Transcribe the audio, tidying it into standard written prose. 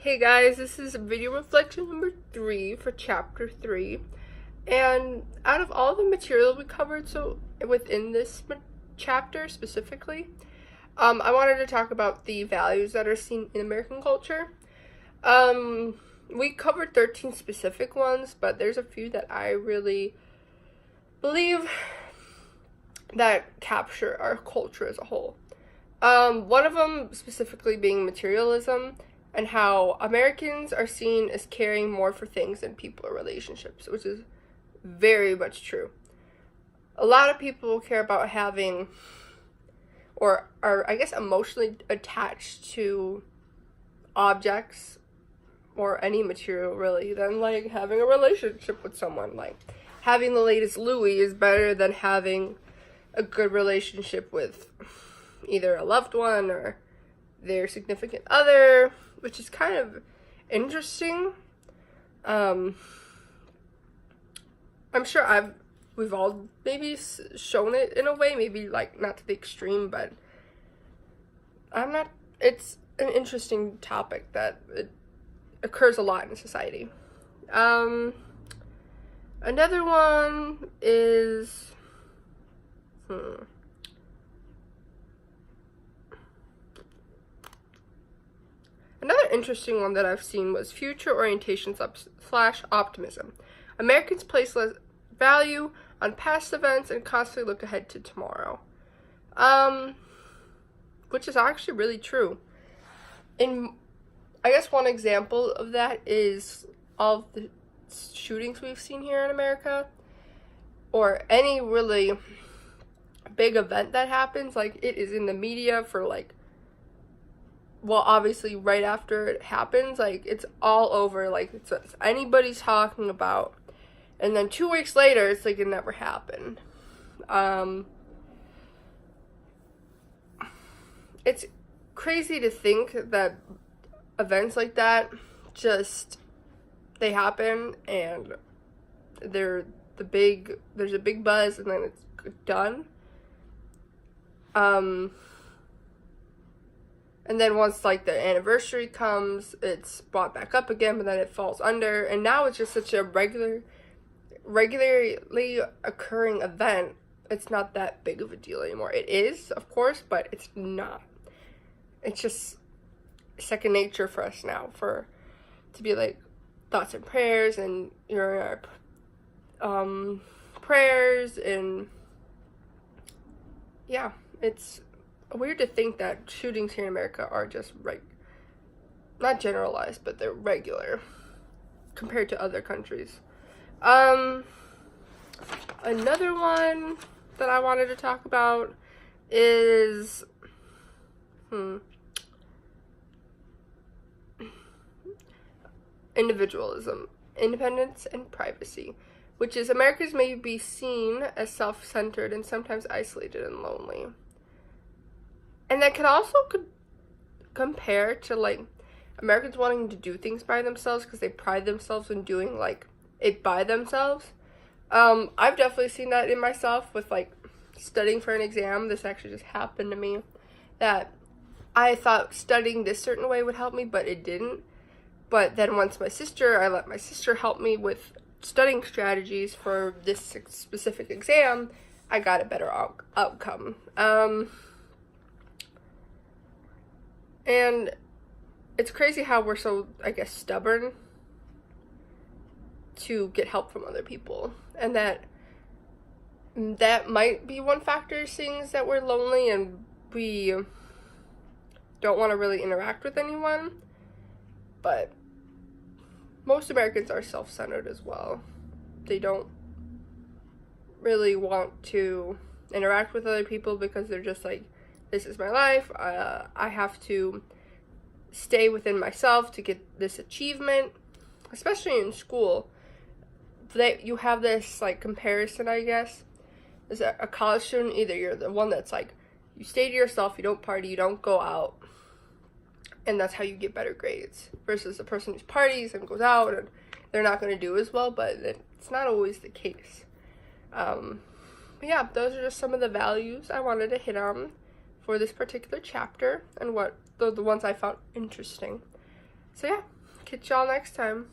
Hey guys, this is video reflection number 3 for chapter 3. And out of all the material we covered, so within this chapter specifically, I wanted to talk about the values that are seen in American culture. We covered 13 specific ones, but there's a few that I really believe that capture our culture as a whole. One of them specifically being materialism, and how Americans are seen as caring more for things than people or relationships, which is very much true. A lot of people care about having, or are, I guess, emotionally attached to objects or any material really than like having a relationship with someone. Like having the latest Louis is better than having a good relationship with either a loved one or their significant other, which is kind of interesting. I'm sure we've all maybe shown it in a way, maybe like not to the extreme, but it's an interesting topic that it occurs a lot in society. Another one is, Another interesting one that I've seen was future orientation / optimism. Americans place less value on past events and constantly look ahead to tomorrow. Which is actually really true. I guess one example of that is all of the shootings we've seen here in America, or any really big event that happens, like it is in the media for like, well, obviously right after it happens, like it's all over, like it's anybody's talking about, and then 2 weeks later it's like it never happened. It's crazy to think that events like that they happen and there's a big buzz and then it's done. And then once like the anniversary comes, it's brought back up again, but then it falls under, and now it's just such a regularly occurring event. It's not that big of a deal anymore. It is, of course, but it's not. It's just second nature for us now, to be like thoughts and prayers, and your prayers, and yeah, it's weird to think that shootings here in America are just not generalized, but they're regular compared to other countries. Another one that I wanted to talk about is individualism, independence, and privacy, which is Americans may be seen as self-centered and sometimes isolated and lonely. And that could also compare to like Americans wanting to do things by themselves because they pride themselves in doing like it by themselves. I've definitely seen that in myself with like studying for an exam. This actually just happened to me, that I thought studying this certain way would help me, but it didn't. But then once I let my sister help me with studying strategies for this specific exam, I got a better outcome. And it's crazy how we're so, I guess, stubborn to get help from other people. And that might be one factor, seeing that we're lonely and we don't want to really interact with anyone. But most Americans are self-centered as well. They don't really want to interact with other people because they're just like, this is my life, I have to stay within myself to get this achievement. Especially in school, you have this like comparison, I guess. As a college student, either you're the one that's like, you stay to yourself, you don't party, you don't go out, and that's how you get better grades, versus the person who parties and goes out and they're not going to do as well, but it's not always the case. Yeah, those are just some of the values I wanted to hit on for this particular chapter, and what the ones I found interesting. So yeah, catch y'all next time.